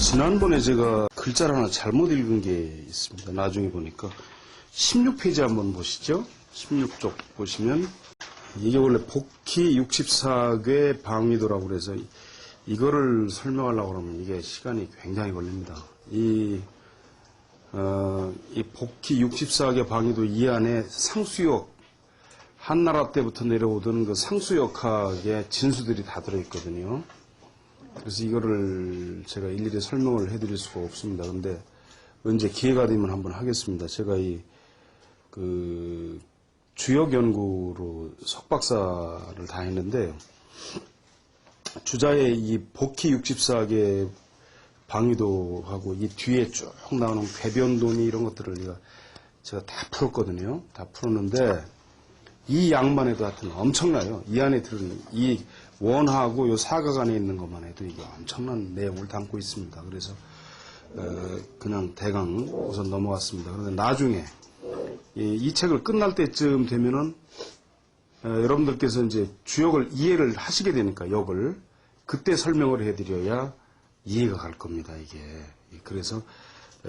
지난번에 제가 글자를 하나 잘못 읽은 게 있습니다. 나중에 보니까 16페이지 한번 보시죠. 16쪽 보시면 이게 원래 복희 64궤 방위도라고 그래서 이거를 설명하려고 그러면 이게 시간이 굉장히 걸립니다. 이 복희 64궤 방위도 이 안에 상수역, 한나라 때부터 내려오던 그 상수역학의 진수들이 다 들어있거든요. 그래서 이거를 제가 일일이 설명을 해드릴 수가 없습니다. 근데 언제 기회가 되면 한번 하겠습니다. 제가 주역 연구로 석박사를 다 했는데, 주자의 이 복희 64개 방위도하고 이 뒤에 쭉 나오는 궤변도미 이런 것들을 제가 다 풀었거든요. 다 풀었는데, 이 양만 해도 하여튼 엄청나요. 이 안에 들은 이 원하고 요 사각 안에 있는 것만 해도 이게 엄청난 내용을 담고 있습니다. 그래서 그냥 대강 우선 넘어갔습니다. 그런데 나중에 이 책을 끝날 때쯤 되면은 여러분들께서 이제 주역을 이해를 하시게 되니까 역을 그때 설명을 해드려야 이해가 갈 겁니다. 이게 그래서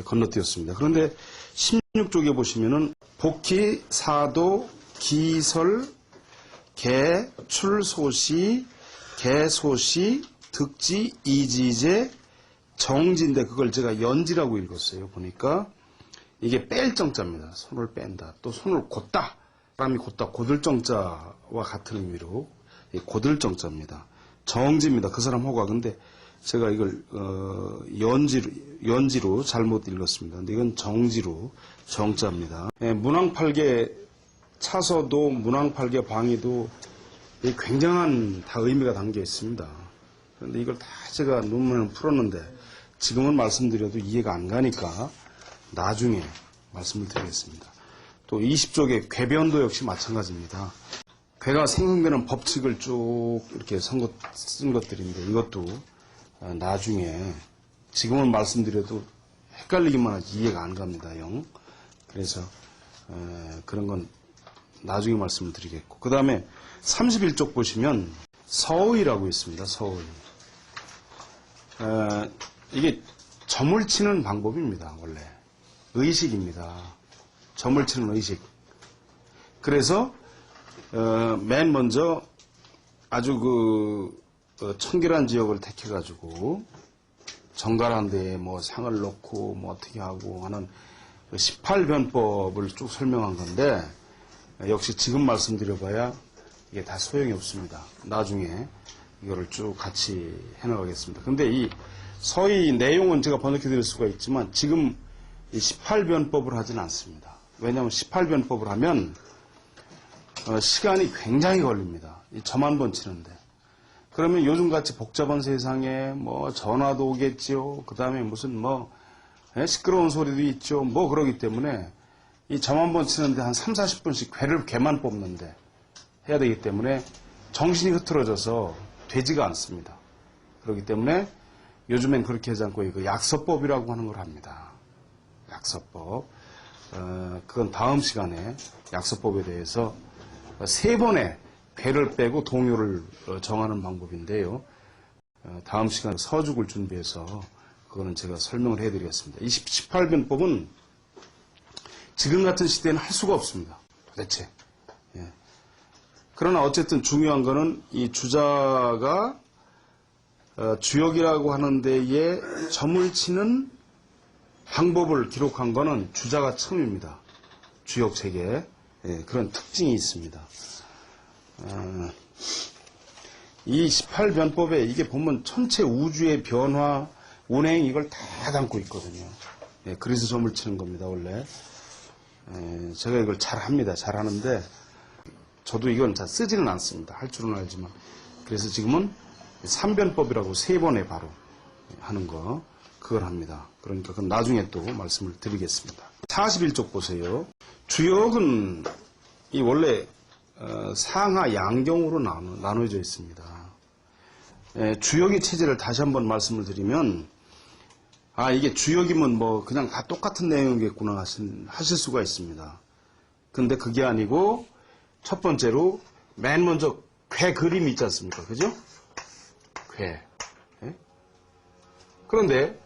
건너뛰었습니다. 그런데 16쪽에 보시면은 복희, 사도, 기설, 개, 출소시, 개소시, 득지, 이지제, 정지인데 그걸 제가 연지라고 읽었어요. 보니까 이게 뺄 정자입니다. 손을 뺀다. 또 손을 곧다. 사람이 곧다. 곧을 정자와 같은 의미로 곧을 정자입니다. 정지입니다. 그 사람 호가. 근데 제가 이걸 연지로 잘못 읽었습니다. 근데 이건 정지로 정자입니다. 문왕팔계 차서도 문왕팔계 방위도 굉장한 다 의미가 담겨 있습니다. 그런데 이걸 다 제가 논문을 풀었는데 지금은 말씀드려도 이해가 안 가니까 나중에 말씀을 드리겠습니다. 또 20쪽의 궤변도 역시 마찬가지입니다. 궤가 생성되는 법칙을 쭉 이렇게 쓴 것들인데 이것도 나중에 지금은 말씀드려도 헷갈리기만 하지 이해가 안 갑니다. 영. 그래서 그런 건 나중에 말씀을 드리겠고, 그 다음에 31쪽 보시면 서의라고 있습니다. 서의. 이게 점을 치는 방법입니다. 원래 의식입니다. 점을 치는 의식. 그래서 맨 먼저 아주 청결한 지역을 택해가지고 정갈한 데에 뭐 상을 넣고 뭐 어떻게 하고 하는 18변법을 쭉 설명한 건데, 역시 지금 말씀드려봐야 이게 다 소용이 없습니다. 나중에 이거를 쭉 같이 해나가겠습니다. 근데 이 서의 내용은 제가 번역해 드릴 수가 있지만 지금 이 18변법을 하지는 않습니다. 왜냐하면 18변법을 하면 시간이 굉장히 걸립니다. 이 점 한 번 치는데. 그러면 요즘같이 복잡한 세상에 뭐 전화도 오겠죠. 그 다음에 무슨 시끄러운 소리도 있죠. 그러기 때문에 이 점 한 번 치는데 한 3, 40분씩 궤만 뽑는데 해야 되기 때문에 정신이 흐트러져서 되지가 않습니다. 그렇기 때문에 요즘엔 그렇게 하지 않고 이거 약서법이라고 하는 걸 합니다. 약서법. 그건 다음 시간에 약서법에 대해서 3번의 궤를 빼고 동요를 정하는 방법인데요. 다음 시간에 서죽을 준비해서 그거는 제가 설명을 해드리겠습니다. 18변법은 지금 같은 시대에는 할 수가 없습니다. 도대체. 예. 그러나 어쨌든 중요한 거는 이 주자가 주역이라고 하는 데에 점을 치는 방법을 기록한 거는 주자가 처음입니다. 주역 책에. 예, 그런 특징이 있습니다. 이 18변법에 이게 보면 전체 우주의 변화, 운행 이걸 다 담고 있거든요. 예, 그래서 점을 치는 겁니다, 원래. 제가 이걸 잘합니다. 잘하는데 저도 이건 잘 쓰지는 않습니다. 할 줄은 알지만. 그래서 지금은 3변법이라고 3번에 바로 하는 거 그걸 합니다. 그러니까 그건 나중에 또 말씀을 드리겠습니다. 41쪽 보세요. 주역은 이 원래 상하 양경으로 나눠져 있습니다. 주역의 체제를 다시 한번 말씀을 드리면, 이게 주역이면 그냥 다 똑같은 내용이겠구나 하실 수가 있습니다. 근데 그게 아니고 첫 번째로 맨 먼저 궤 그림이 있지 않습니까? 그죠? 궤. 예? 그런데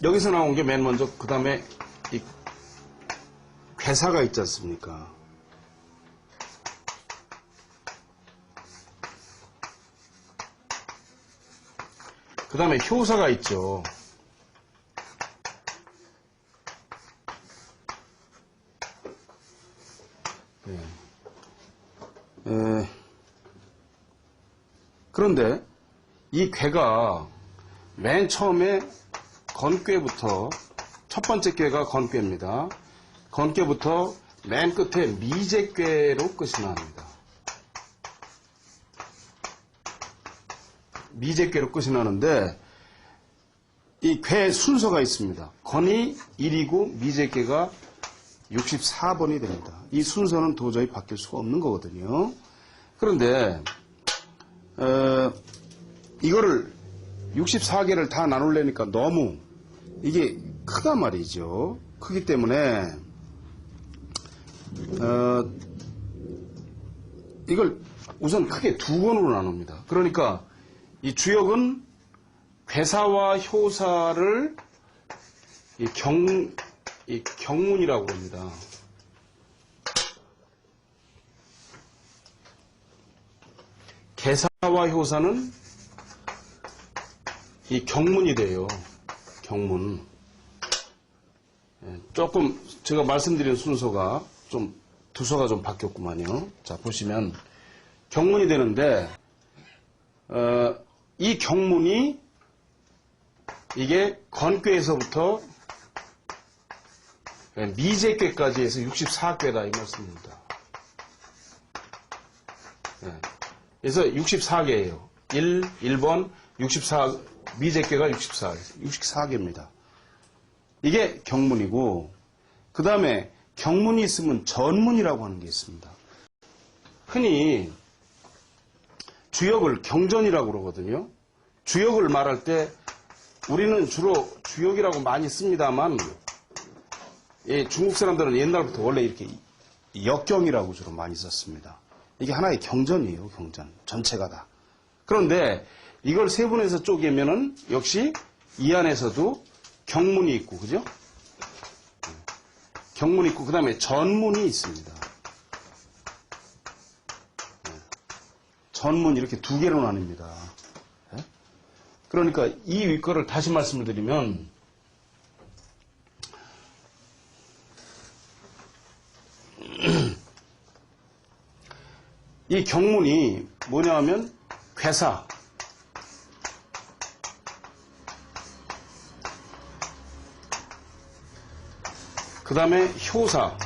여기서 나온 게 맨 먼저, 그 다음에 이 괴사가 있지 않습니까? 그 다음에 효사가 있죠. 그런데 이 괴가 맨 처음에 건괴부터, 첫 번째 괴가 건괴입니다. 건괴부터 맨 끝에 미제괴로 끝이 납니다. 미제괴로 끝이 나는데 이 괴 순서가 있습니다. 건이 1이고 미제괴가 64번이 됩니다. 이 순서는 도저히 바뀔 수가 없는 거거든요. 그런데 이거를 64개를 다 나누려니까 너무 이게 크단 말이죠. 크기 때문에 이걸 우선 크게 두 권으로 나눕니다. 그러니까 이 주역은 괴사와 효사를 이 경문이라고 합니다. 괴사와 효사는 이 경문이 돼요. 경문. 조금 제가 말씀드린 순서가 좀 두서가 좀 바뀌었구만요. 자, 보시면 경문이 되는데 이 경문이 이게 건괴에서부터 미제괴까지 해서 64괴다 이 말씀입니다. 그래서 64개예요. 1번 64 미제괴가 64개입니다. 이게 경문이고 그 다음에 경문이 있으면 전문이라고 하는 게 있습니다. 흔히 주역을 경전이라고 그러거든요. 주역을 말할 때 우리는 주로 주역이라고 많이 씁니다만 중국 사람들은 옛날부터 원래 이렇게 역경이라고 주로 많이 썼습니다. 이게 하나의 경전이에요. 경전. 전체가 다. 그런데 이걸 세분해서 쪼개면은 역시 이 안에서도 경문이 있고, 그죠? 경문이 있고, 그 다음에 전문이 있습니다. 전문 이렇게 두 개로 나뉩니다. 그러니까 이 윗거를 다시 말씀을 드리면, 이 경문이 뭐냐 하면 괴사, 그 다음에 효사,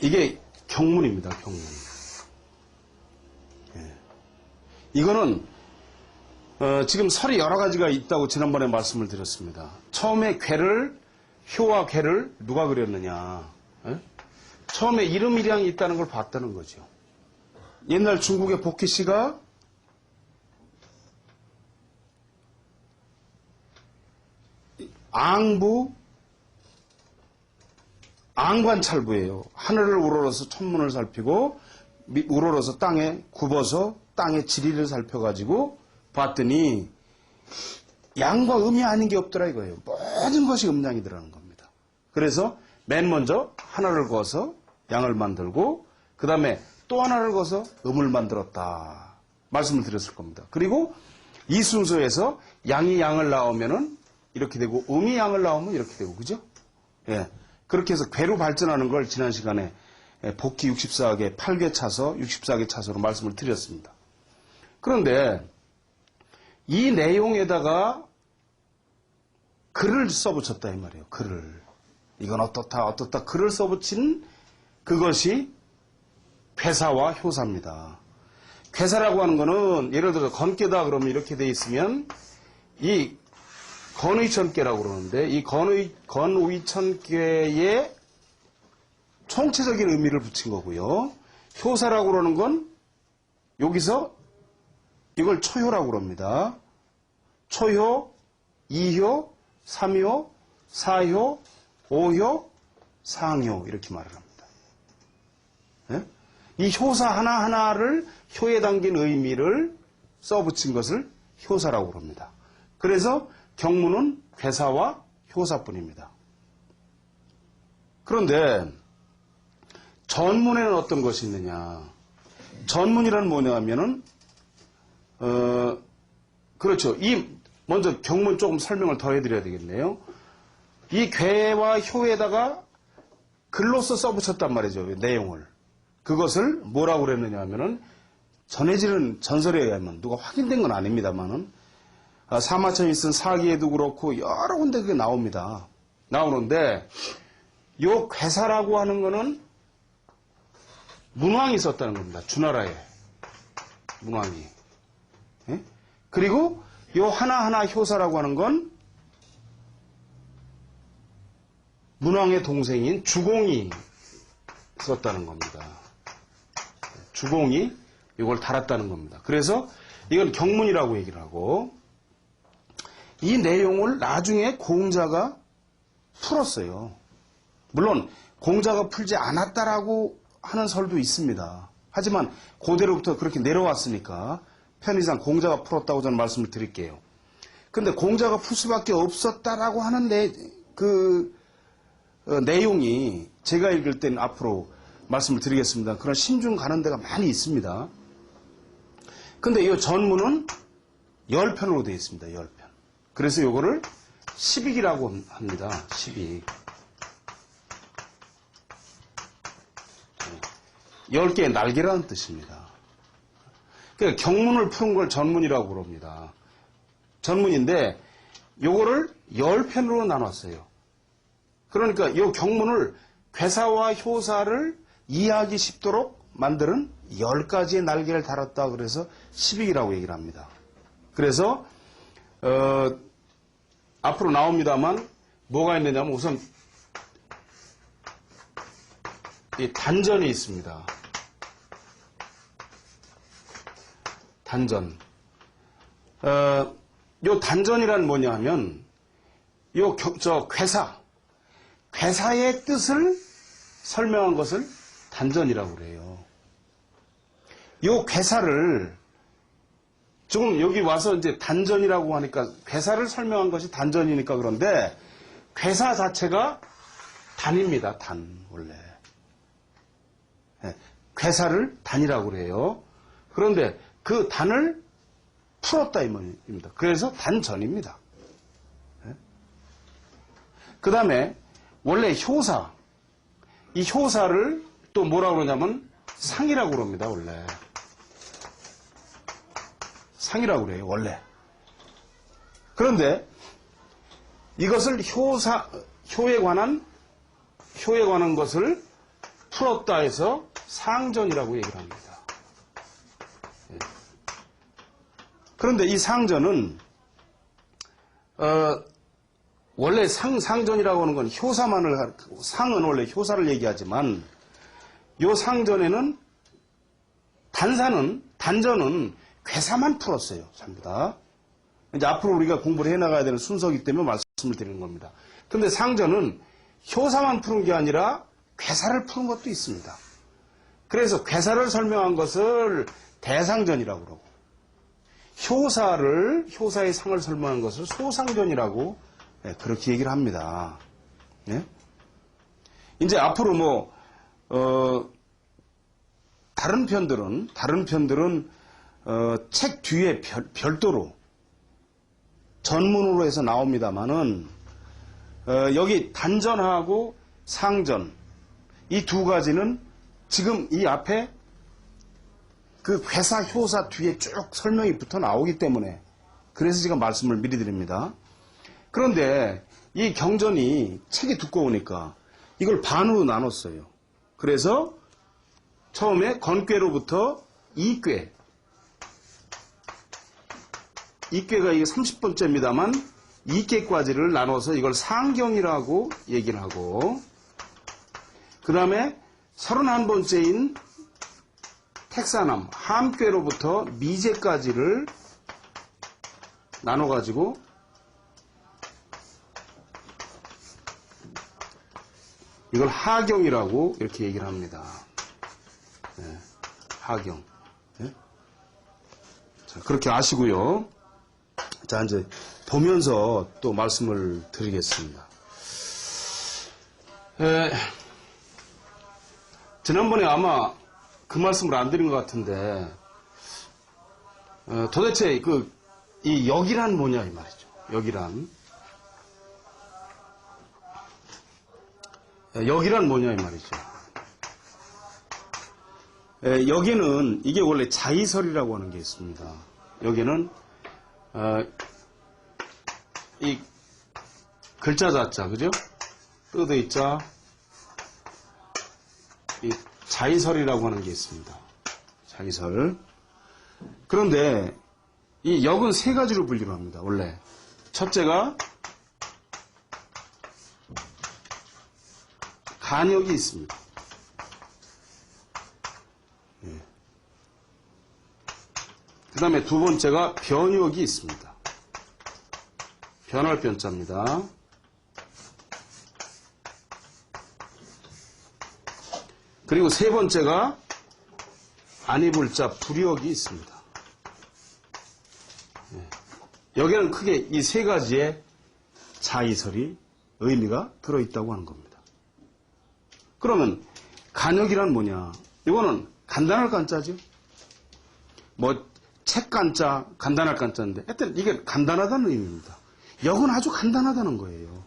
이게 경문입니다. 경문. 이거는 지금 설이 여러 가지가 있다고 지난번에 말씀을 드렸습니다. 처음에 괴를 효와 괴를 누가 그렸느냐. 처음에 이름이량이 있다는 걸 봤다는 거죠. 옛날 중국의 복희씨가 앙관찰부예요. 하늘을 우러러서 천문을 살피고 우러러서 땅에 굽어서 땅의 지리를 살펴가지고 봤더니 양과 음이 아닌 게 없더라 이거예요. 모든 것이 음양이더라는 겁니다. 그래서 맨 먼저 하나를 그어서 양을 만들고 그 다음에 또 하나를 그어서 음을 만들었다. 말씀을 드렸을 겁니다. 그리고 이 순서에서 양이 양을 낳으면은 이렇게 되고 음이 양을 낳으면 이렇게 되고 그죠? 예. 그렇게 해서 괴로 발전하는 걸 지난 시간에 복희 64개, 8개 차서, 64개 차서로 말씀을 드렸습니다. 그런데 이 내용에다가 글을 써붙였다 이 말이에요. 글을. 이건 어떻다 글을 써붙인 그것이 괴사와 효사입니다. 괴사라고 하는 거는 예를 들어서 건괴다 그러면 이렇게 돼 있으면 이 건의천괴라고 그러는데 이 건의천괴에 총체적인 의미를 붙인 거고요. 효사라고 그러는 건 여기서 이걸 초효라고 그럽니다. 초효, 2효, 3효, 4효, 5효, 상효 이렇게 말을 합니다. 네? 이 효사 하나하나를 효에 담긴 의미를 써붙인 것을 효사라고 그럽니다. 그래서 경문은 괴사와 효사뿐입니다. 그런데 전문에는 어떤 것이 있느냐? 전문이란 뭐냐면은 그렇죠. 먼저 경문 조금 설명을 더 해드려야 되겠네요. 이 괴와 효에다가 글로써 써붙였단 말이죠. 내용을. 그것을 뭐라고 그랬느냐 하면은 전해지는 전설에 의하면 누가 확인된 건 아닙니다만은 사마천이 쓴 사기에도 그렇고 여러 군데 그게 나옵니다. 나오는데 요 괴사라고 하는 거는 문왕이 썼다는 겁니다. 주나라에 문왕이. 예? 그리고 요 하나하나 효사라고 하는 건 문왕의 동생인 주공이 썼다는 겁니다. 주공이 이걸 달았다는 겁니다. 그래서 이건 경문이라고 얘기를 하고 이 내용을 나중에 공자가 풀었어요. 물론 공자가 풀지 않았다라고 하는 설도 있습니다. 하지만 고대로부터 그렇게 내려왔으니까 편의상 공자가 풀었다고 저는 말씀을 드릴게요. 근데 공자가 풀 수밖에 없었다라고 하는 내용이 제가 읽을 때는 앞으로 말씀을 드리겠습니다. 그런 심중 가는 데가 많이 있습니다. 근데 이 전문은 10편으로 되어 있습니다. 10편. 그래서 이거를 십익이라고 합니다. 십익. 10개의 날개라는 뜻입니다. 그러니까 경문을 푸는 걸 전문이라고 그럽니다. 전문인데 요거를 10편으로 나눴어요. 그러니까 이 경문을 괴사와 효사를 이해하기 쉽도록 만드는 10가지의 날개를 달았다 그래서 십익이라고 얘기를 합니다. 그래서 앞으로 나옵니다만 뭐가 있느냐면 우선 이 단전이 있습니다. 단전. 요 단전이란 뭐냐 하면 괴사의 뜻을 설명한 것을 단전이라고 그래요. 요 괴사를 지금 여기 와서 이제 단전이라고 하니까 괴사를 설명한 것이 단전이니까 그런데 괴사 자체가 단입니다. 단 원래. 괴사를 단이라고 그래요. 그런데 그 단을 풀었다 이 말입니다. 그래서 단전입니다. 그 다음에 원래 효사, 이 효사를 또 뭐라고 그러냐면 상이라고 그럽니다. 원래 상이라고 그래요. 원래. 그런데 이것을 효에 관한 것을 풀었다 해서 상전이라고 얘기를 합니다. 그런데 이 상전은 원래 상전이라고 하는 건 효사만을 상은 원래 효사를 얘기하지만 요 상전에는 단전은 괴사만 풀었어요. 전부 다. 이제 앞으로 우리가 공부를 해나가야 되는 순서이기 때문에 말씀을 드리는 겁니다. 그런데 상전은 효사만 푸는 게 아니라 괴사를 푸는 것도 있습니다. 그래서 괴사를 설명한 것을 대상전이라고 그러고 효사의 상을 설명한 것을 소상전이라고 그렇게 얘기를 합니다. 예? 이제 앞으로 다른 편들은 책 뒤에 별도로 전문으로 해서 나옵니다만은 여기 단전하고 상전 이 두 가지는 지금 이 앞에 그 괴사 효사 뒤에 쭉 설명이 붙어 나오기 때문에 그래서 제가 말씀을 미리 드립니다. 그런데 이 경전이 책이 두꺼우니까 이걸 반으로 나눴어요. 그래서 처음에 건괴로부터 2괴. 2괴가 이게 30번째입니다만 2괴까지를 나눠서 이걸 상경이라고 얘기를 하고 그 다음에 31번째인 택사남, 함괴로부터 미제까지를 나눠가지고 이걸 하경이라고 이렇게 얘기를 합니다. 네. 하경. 예? 자, 그렇게 아시고요. 자, 이제 보면서 또 말씀을 드리겠습니다. 지난번에 아마 그 말씀을 안 드린 것 같은데, 도대체 이 역이란 뭐냐, 이 말이죠. 역이란 뭐냐, 이 말이죠. 여기는, 이게 원래 자의설이라고 하는 게 있습니다. 여기는, 이 글자 자자, 그죠? 뜨드 있자, 이 자의설이라고 하는 게 있습니다. 자의설. 그런데 이 역은 세 가지로 분류를 합니다. 원래 첫째가 간역이 있습니다. 예. 그 다음에 두 번째가 변역이 있습니다. 변할 변자입니다. 그리고 세 번째가 안입을자 불역이 있습니다. 여기는 크게 이 세 가지의 자의설이 의미가 들어있다고 하는 겁니다. 그러면 간역이란 뭐냐? 이거는 간단할 간자죠. 뭐 책 간자, 간단할 간자인데 하여튼 이게 간단하다는 의미입니다. 역은 아주 간단하다는 거예요.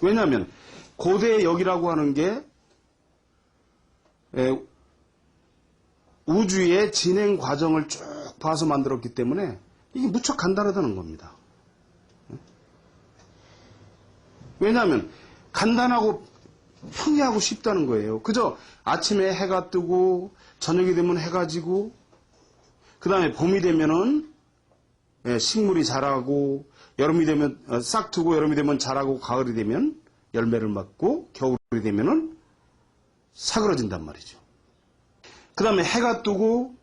왜냐하면 고대의 역이라고 하는 게 우주의 진행 과정을 쭉 봐서 만들었기 때문에 이게 무척 간단하다는 겁니다. 왜냐하면 간단하고 평이하고 쉽다는 거예요. 그저 아침에 해가 뜨고 저녁이 되면 해가 지고 그 다음에 봄이 되면은 식물이 자라고 여름이 되면 싹 트고 여름이 되면 자라고 가을이 되면 열매를 맺고 겨울이 되면은 사그러진단 말이죠. 그 다음에 해가 뜨고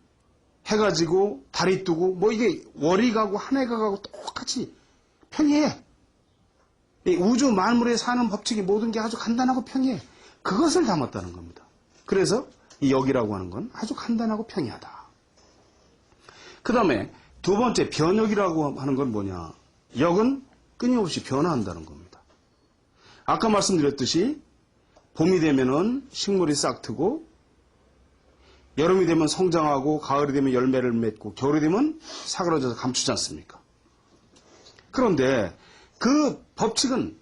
해가 지고 달이 뜨고 뭐 이게 월이 가고 한 해가 가고 똑같이 평이해. 이 우주 만물에 사는 법칙이 모든 게 아주 간단하고 평이해. 그것을 담았다는 겁니다. 그래서 이 역이라고 하는 건 아주 간단하고 평이하다. 그 다음에 두 번째 변역이라고 하는 건 뭐냐? 역은 끊임없이 변화한다는 겁니다. 아까 말씀드렸듯이 봄이 되면은 식물이 싹 트고 여름이 되면 성장하고 가을이 되면 열매를 맺고 겨울이 되면 사그러져서 감추지 않습니까? 그런데 그 법칙은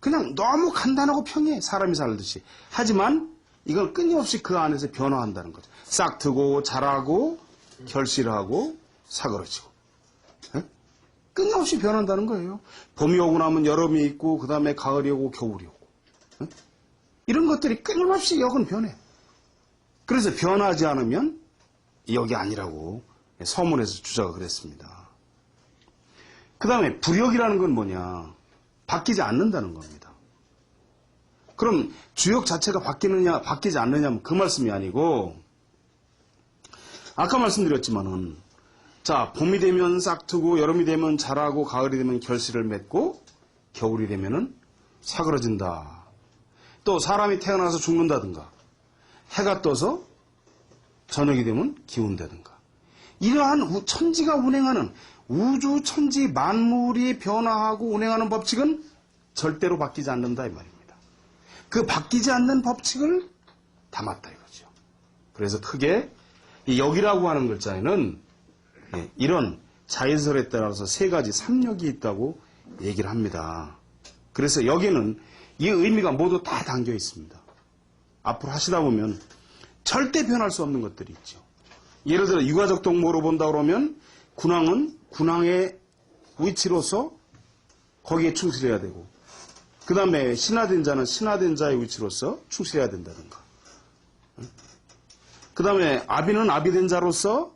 그냥 너무 간단하고 평이해. 사람이 살듯이. 하지만 이건 끊임없이 그 안에서 변화한다는 거죠. 싹 트고 자라고 결실하고 사그러지고. 네? 끊임없이 변한다는 거예요. 봄이 오고 나면 여름이 있고 그 다음에 가을이 오고 겨울이 오고. 네? 이런 것들이 끊임없이 역은 변해. 그래서 변하지 않으면 역이 아니라고 서문에서 주자가 그랬습니다. 그 다음에 불역이라는 건 뭐냐? 바뀌지 않는다는 겁니다. 그럼 주역 자체가 바뀌느냐 바뀌지 않느냐 그 말씀이 아니고 아까 말씀드렸지만은 자 봄이 되면 싹트고 여름이 되면 자라고 가을이 되면 결실을 맺고 겨울이 되면은 사그러진다. 또 사람이 태어나서 죽는다든가 해가 떠서 저녁이 되면 기운다든가 이러한 천지가 운행하는 우주 천지 만물이 변화하고 운행하는 법칙은 절대로 바뀌지 않는다 이 말입니다. 그 바뀌지 않는 법칙을 담았다 이거죠. 그래서 크게 이 역이라고 하는 글자에는 이런 자의설에 따라서 세 가지 삼역이 있다고 얘기를 합니다. 그래서 여기는 이 의미가 모두 다 담겨 있습니다. 앞으로 하시다 보면 절대 변할 수 없는 것들이 있죠. 예를 들어 유가적 동물로 본다 그러면 군왕은 군왕의 위치로서 거기에 충실해야 되고 그 다음에 신하된 자는 신하된 자의 위치로서 충실해야 된다든가 그 다음에 아비는 아비된 자로서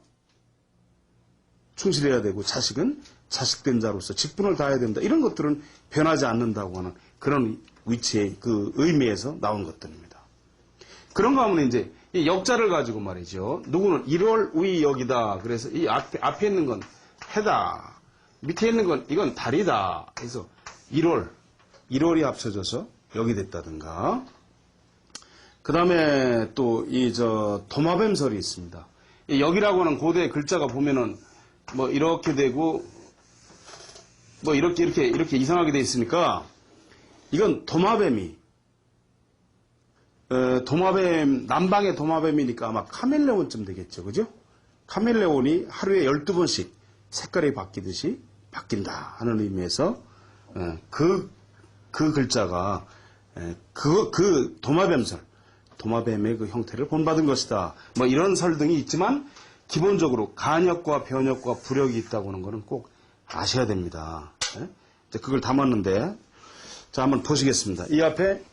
충실해야 되고 자식은 자식된 자로서 직분을 다해야 된다. 이런 것들은 변하지 않는다고 하는 그런 위치의 그 의미에서 나온 것들입니다. 그런가 하면 이제 이 역자를 가지고 말이죠. 누구는 1월 우이 역이다. 그래서 이 앞에 있는 건 해다. 밑에 있는 건 이건 달이다. 그래서 1월이 합쳐져서 역이 됐다든가 그 다음에 또 도마뱀설이 있습니다. 이 역이라고 하는 고대 글자가 보면은 뭐 이렇게 되고 뭐 이렇게 이상하게 돼 있으니까 이건 도마뱀이 남방의 도마뱀이니까 아마 카멜레온쯤 되겠죠. 그죠? 카멜레온이 하루에 12번씩 색깔이 바뀌듯이 바뀐다 하는 의미에서 그 글자가 그 도마뱀의 그 형태를 본받은 것이다. 뭐 이런 설 등이 있지만 기본적으로 간역과 변역과 부력이 있다고 하는 것은 꼭 아셔야 됩니다. 이제 그걸 담았는데 자 한번 보시겠습니다. 이 앞에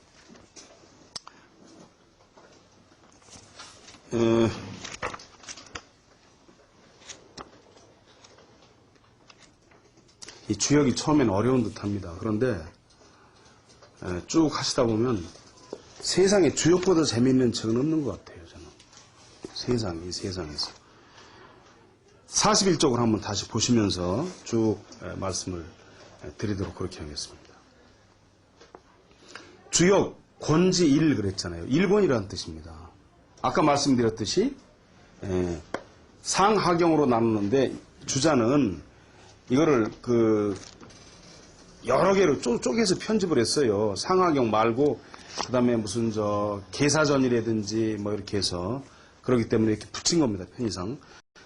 이 주역이 처음엔 어려운 듯합니다. 그런데 쭉 하시다 보면 세상에 주역보다 재미있는 책은 없는 것 같아요. 저는 이 세상에서 41쪽을 한번 다시 보시면서 쭉 말씀을 드리도록 그렇게 하겠습니다. 주역 권지일 그랬잖아요. 1권이라는 뜻입니다. 아까 말씀드렸듯이 상하경으로 나누는데 주자는 이거를 여러 개로 쪼개서 편집을 했어요. 상하경 말고 그 다음에 무슨 계사전이라든지 뭐 이렇게 해서 그렇기 때문에 이렇게 붙인 겁니다. 편의상.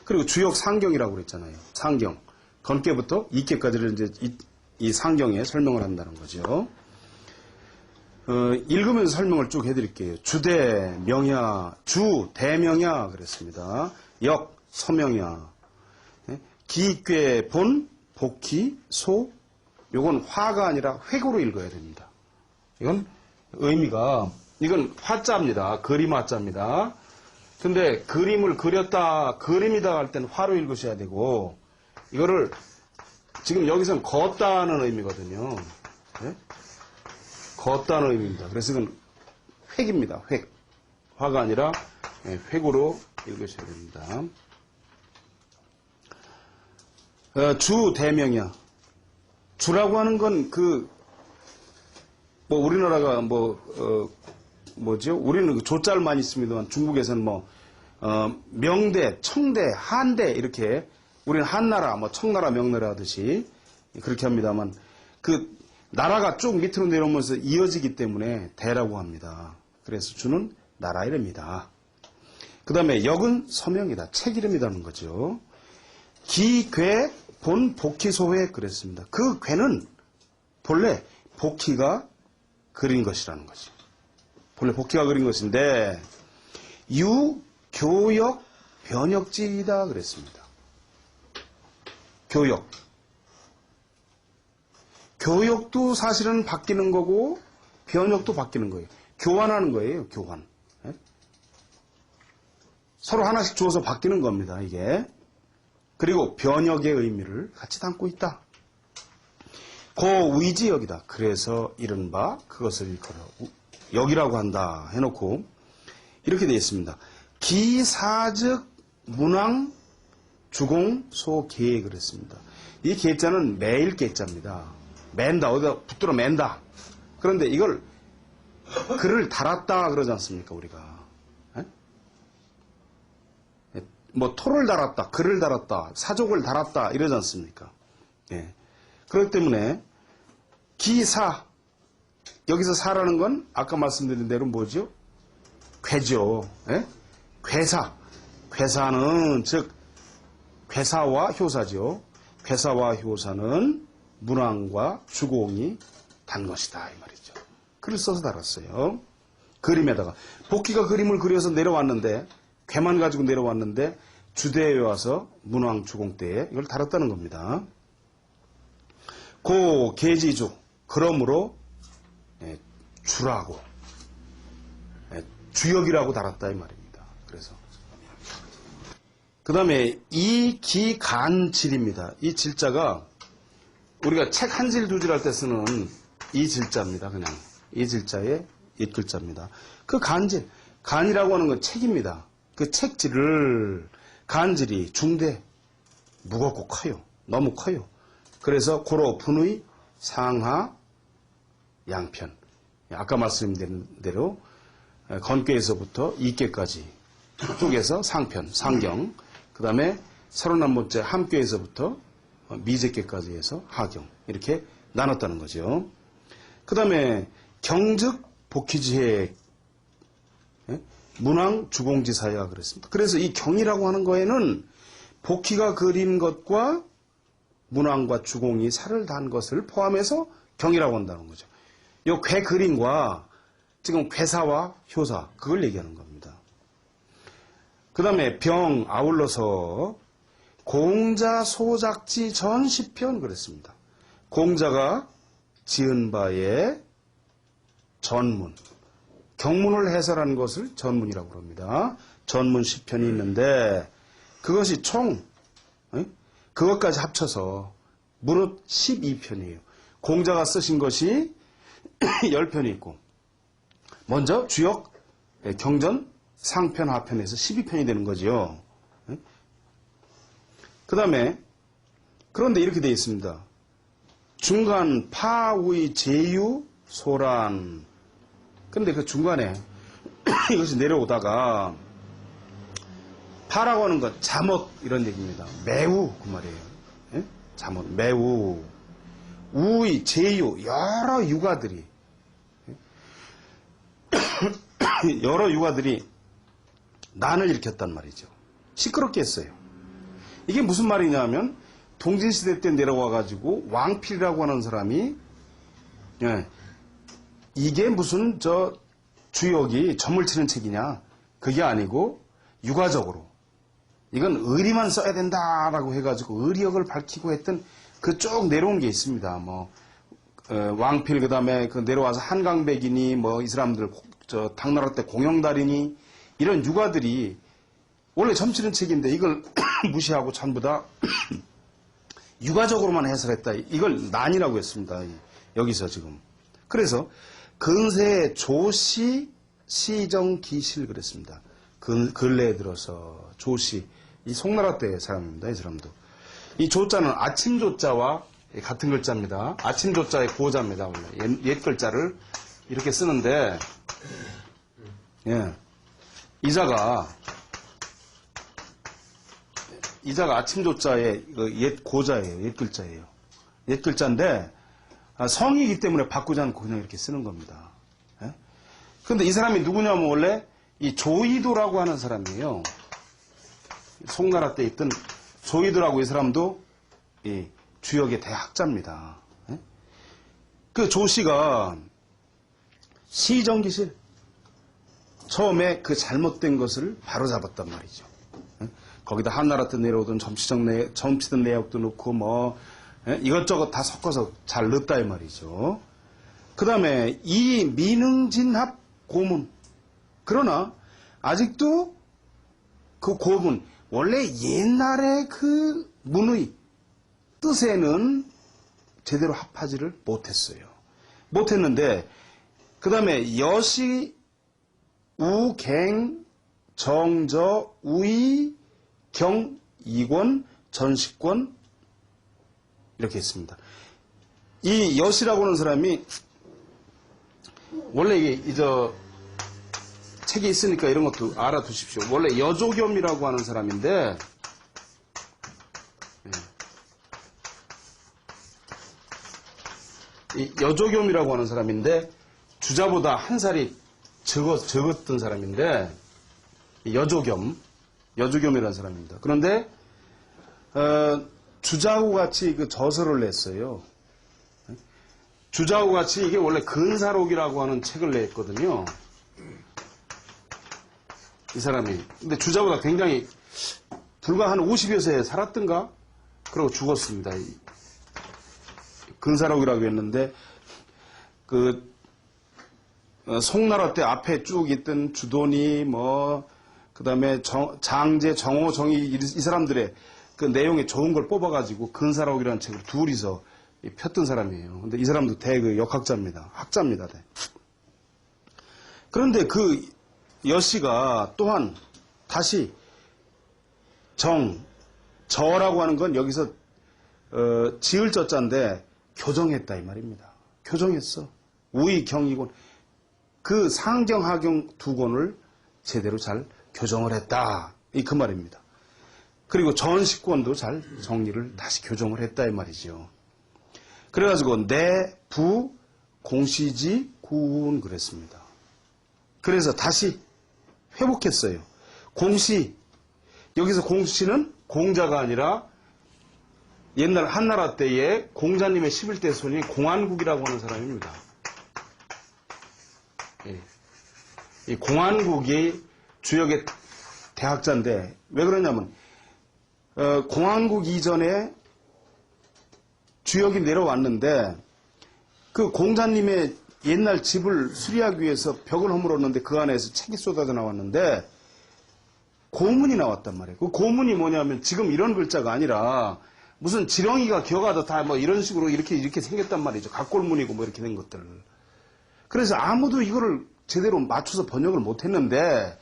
그리고 주역 상경이라고 그랬잖아요. 상경. 건께부터 이께까지를 이제 이 상경에 설명을 한다는 거죠. 읽으면서 설명을 쭉 해드릴게요. 주대명야, 주대명야 그랬습니다. 역, 서명야. 기괴, 본, 복희, 소. 요건 화가 아니라 획으로 읽어야 됩니다. 이건 의미가, 이건 화자입니다. 그림 화자입니다. 근데 그림을 그렸다, 그림이다 할 때는 화로 읽으셔야 되고, 이거를 지금 여기서는 걷다는 의미거든요. 네? 걷다는 의미입니다. 그래서 이건 획입니다. 획. 화가 아니라 획으로 읽으셔야 됩니다. 주대명야. 주라고 하는 건 우리나라가 우리는 조자를 있습니다만 중국에서는 명대, 청대, 한대 이렇게 우리는 한나라, 청나라, 명나라 하듯이 그렇게 합니다만 나라가 쭉 밑으로 내려오면서 이어지기 때문에 대라고 합니다. 그래서 주는 나라 이름이다. 그 다음에 역은 서명이다. 책 이름이라는 거죠. 기괴, 본, 복희, 소회 그랬습니다. 그 괴는 본래 복희가 그린 것이라는 거죠. 본래 복희가 그린 것인데 유, 교역, 변역지이다 그랬습니다. 교역. 교역도 사실은 바뀌는 거고 변역도 바뀌는 거예요. 교환하는 거예요. 교환. 서로 하나씩 주어서 바뀌는 겁니다. 이게. 그리고 변역의 의미를 같이 담고 있다. 고위지역이다. 그래서 이른바 그것을 역이라고 한다 해놓고 이렇게 되어 있습니다. 기사즉 문왕 주공 소계 그랬습니다. 이 계자는 매일 계자입니다. 맨다 어디다 붙들어 맨다. 그런데 이걸 글을 달았다 그러지 않습니까 우리가. 토를 달았다, 글을 달았다, 사족을 달았다 이러지 않습니까? 예. 그렇기 때문에 기사 여기서 사라는 건 아까 말씀드린 대로 뭐죠? 괴죠. 예? 괴사. 괴사는 즉 괴사와 효사죠. 괴사와 효사는 문왕과 주공이 단 것이다 이 말이죠. 글을 써서 달았어요. 그림에다가 복희가 그림을 그려서 내려왔는데 괴만 가지고 내려왔는데 주대에 와서 문왕 주공 때에 이걸 달았다는 겁니다. 고 계지주 그러므로 주라고 주역이라고 달았다 이 말입니다. 그래서 그 다음에 이 기간질입니다. 이 질자가 우리가 책 한 질 두 질 할 때 쓰는 이 질자입니다. 그냥 이 질자의 이 글자입니다. 그 간질 간이라고 하는 건 책입니다. 그 책질을 간질이 중대 무겁고 커요. 너무 커요. 그래서 고로 분의 상하 양편 아까 말씀드린 대로 건괴에서부터 이괴까지 쪽에서 상편, 상경, 그 다음에 31번째 함괴에서부터 미제괴까지 해서 하경 이렇게 나눴다는 거죠. 그 다음에 경즉 복희지해 문왕 주공지사야 그랬습니다. 그래서 이 경이라고 하는 거에는 복희가 그린 것과 문왕과 주공이 살을 단 것을 포함해서 경이라고 한다는 거죠. 요 괴 그림과 지금 괴사와 효사 그걸 얘기하는 겁니다. 그 다음에 병 아울러서 공자 소작지 전시편 그랬습니다. 공자가 지은 바의 전문, 경문을 해설한 것을 전문이라고 합니다. 전문 시편이 있는데 그것이 총 그것까지 합쳐서 무릇 12편이에요. 공자가 쓰신 것이 10편이 있고 먼저 주역, 경전, 상편, 하편에서 12편이 되는 거죠. 그 다음에 그런데 이렇게 되어 있습니다. 중간 파의 제유 소란. 근데 그 중간에 이것이 내려오다가 파라고 하는 것 잠옷 이런 얘기입니다. 매우 그 말이에요. 예? 잠옷 매우 우의 제유 여러 육아들이 여러 육아들이 난을 일으켰단 말이죠. 시끄럽게 했어요. 이게 무슨 말이냐면 동진시대 때 내려와가지고 왕필이라고 하는 사람이 이게 무슨 주역이 점을 치는 책이냐 그게 아니고 육아적으로 이건 의리만 써야 된다라고 해가지고 의리역을 밝히고 했던 그 쭉 내려온 게 있습니다. 왕필 그다음에 그 내려와서 한강백이니 이 사람들 당나라 때 공영달이니 이런 육아들이 원래 점치는 책인데 이걸 무시하고 전부 다 육아적으로만 해설했다. 이걸 난이라고 했습니다. 여기서 지금. 그래서 근세 조시 시정기실 그랬습니다. 근래에 들어서 조시 이 송나라 때 사람입니다. 이 사람도. 이 조자는 아침 조자와 같은 글자입니다. 아침 조자의 고자입니다. 원래 옛 글자를 이렇게 쓰는데 이자가 아침 조자의 옛 고자예요. 옛 글자예요. 옛 글자인데 성이기 때문에 바꾸지 않고 그냥 이렇게 쓰는 겁니다. 그런데 이 사람이 누구냐면 원래 이 조이도라고 하는 사람이에요. 송나라 때 있던 조이도라고 이 사람도 이 주역의 대학자입니다. 그 조씨가 시정기실 처음에 그 잘못된 것을 바로잡았단 말이죠. 거기다 한나라 때 내려오던 점치던 내역도 넣고 이것저것 다 섞어서 잘 넣었다 이 말이죠. 그 다음에 이 민흥진합 고문. 그러나 아직도 그 고문 원래 옛날의 그 문의 뜻에는 제대로 합하지를 못했어요. 못했는데 그 다음에 여시 우갱 정저 우이 경 이권 전식권 이렇게 했습니다. 이 여시라고 하는 사람이 원래 이게 책이 있으니까 이런 것도 알아두십시오. 원래 여조겸이라고 하는 사람인데 이 여조겸이라고 하는 사람인데 주자보다 한 살이 적었던 사람인데 여조겸이라는 사람입니다. 그런데 주자하고 같이 그 저서를 냈어요. 주자하고 같이 이게 원래 근사록이라고 하는 책을 냈거든요. 이 사람이. 근데 주자보다 굉장히 불과 한 50여 세에 살았던가? 그러고 죽었습니다. 근사록이라고 했는데 송나라 때 앞에 쭉 있던 주돈이 그 다음에 장제, 정호, 정희 이 사람들의 그 내용에 좋은 걸 뽑아가지고 근사록이라는 책을 둘이서 폈던 사람이에요. 근데 이 사람도 역학자입니다. 학자입니다. 그런데 그 여씨가 또한 다시 저라고 하는 건 여기서 지을 저자인데 교정했다 이 말입니다. 교정했어. 우의 경이곤 그 상경, 하경 두 권을 제대로 잘 교정을 했다. 그 말입니다. 그리고 전식권도 잘 정리를 다시 교정을 했다 이 말이죠. 그래가지고 내, 부, 공시지, 구운 그랬습니다. 그래서 다시 회복했어요. 공시, 여기서 공시는 공자가 아니라 옛날 한나라 때에 공자님의 11대 손이 공안국이라고 하는 사람입니다. 예. 이 공안국이 주역의 대학자인데 왜 그러냐면 공안국 이전에 주역이 내려왔는데 그 공자님의 옛날 집을 수리하기 위해서 벽을 허물었는데 그 안에서 책이 쏟아져 나왔는데 고문이 나왔단 말이에요. 그 고문이 뭐냐면 지금 이런 글자가 아니라 무슨 지렁이가 기어가도 다 뭐 이런 식으로 이렇게 생겼단 말이죠. 각골문이고 뭐 이렇게 된 것들. 그래서 아무도 이거를 제대로 맞춰서 번역을 못했는데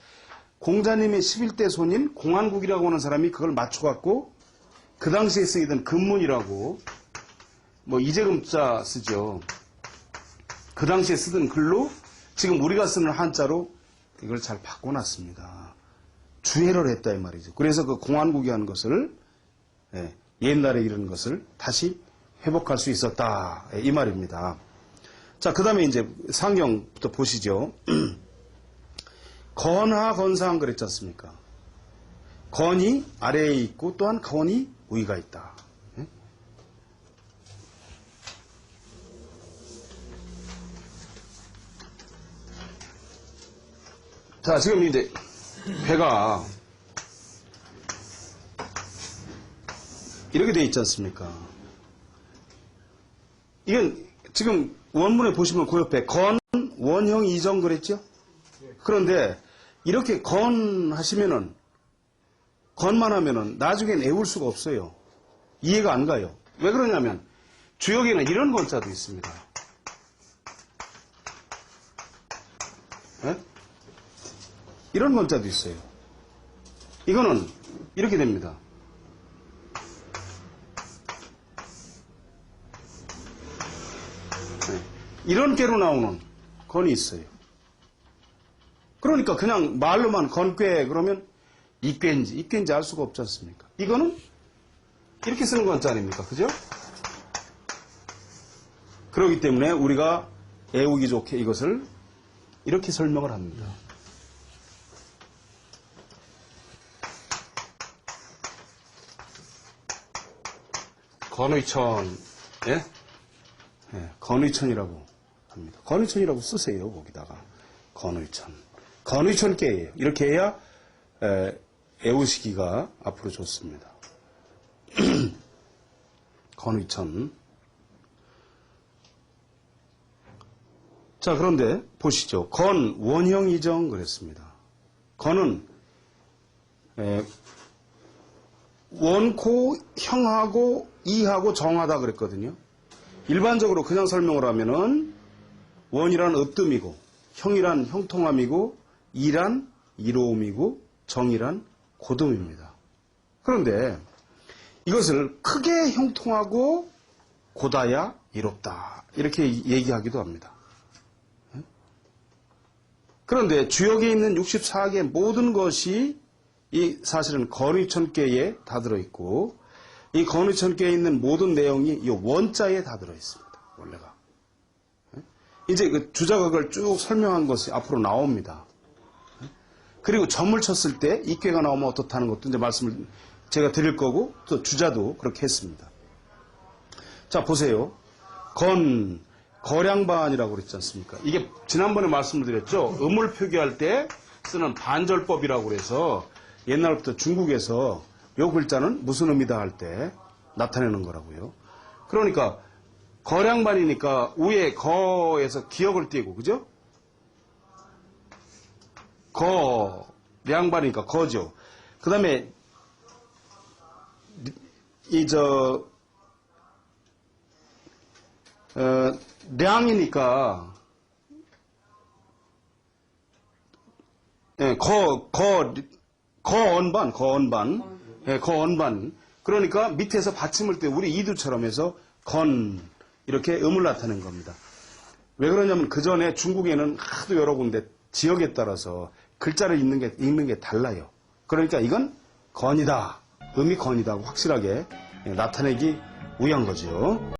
공자님의 11대 손인 공안국이라고 하는 사람이 그걸 맞춰갖고 그 당시에 쓰이던 금문이라고 뭐 이재금자 쓰죠. 그 당시에 쓰던 글로 지금 우리가 쓰는 한자로 이걸 잘 바꿔놨습니다. 주해를 했다 이 말이죠. 그래서 그 공안국이 하는 것을 옛날에 이런 것을 다시 회복할 수 있었다 이 말입니다. 자, 그 다음에 이제 상경부터 보시죠. 건하, 건상 그랬지 않습니까? 건이 아래에 있고 또한 건이 위가 있다. 자, 지금 이제 배가 이렇게 돼 있지 않습니까? 이건 지금 원문에 보시면 그 옆에 건, 원형, 이정 그랬죠? 그런데 이렇게 건 하시면은 건만 하면은 나중엔 애울 수가 없어요. 이해가 안 가요. 왜 그러냐면 주역에는 이런 건자도 있습니다. 네? 이런 건자도 있어요. 이거는 이렇게 됩니다. 네. 이런 깨로 나오는 건이 있어요. 그러니까 그냥 말로만 건괴 그러면 이괴인지 알 수가 없지 않습니까? 이거는 이렇게 쓰는 건자 아닙니까? 그죠? 그렇기 때문에 우리가 애우기 좋게 이것을 이렇게 설명을 합니다. 건의천, 예? 예, 건의천이라고 합니다. 건의천이라고 쓰세요, 거기다가. 건의천. 건의천께예요. 이렇게 해야 애우시기가 앞으로 좋습니다. 건의천. 자, 그런데 보시죠. 건, 원형, 이정 그랬습니다. 건은 원코, 형하고 이하고 정하다 그랬거든요. 일반적으로 그냥 설명을 하면은 원이란 으뜸이고 형이란 형통함이고 이란 이로움이고 정이란 고듬입니다. 그런데 이것을 크게 형통하고 고다야 이롭다 이렇게 얘기하기도 합니다. 그런데 주역에 있는 64개 모든 것이 이 사실은 건의천계에 다 들어있고 이 건의천계에 있는 모든 내용이 이 원자에 다 들어있습니다. 원래가. 이제 그 주자각을 쭉 설명한 것이 앞으로 나옵니다. 그리고 점을 쳤을 때 이괴가 나오면 어떻다는 것도 이제 말씀을 제가 드릴 거고 또 주자도 그렇게 했습니다. 자, 보세요. 거량반이라고 그랬지 않습니까? 이게 지난번에 말씀을 드렸죠. 음을 표기할 때 쓰는 반절법이라고 그래서 옛날부터 중국에서 요 글자는 무슨 의미다 할 때 나타내는 거라고요. 그러니까 거량반이니까 위에 거에서 기역을 띄고 그죠? 거량반이니까 거죠. 그 다음에 량이니까 거언반. 예, 거언반. 그러니까 밑에서 받침을 때 우리 이두처럼 해서 건 이렇게 음을 나타낸 겁니다. 왜 그러냐면 그 전에 중국에는 하도 여러 군데 지역에 따라서 글자를 읽는 게 달라요. 그러니까 이건 건이다. 음이 건이다. 확실하게 나타내기 위한 거죠.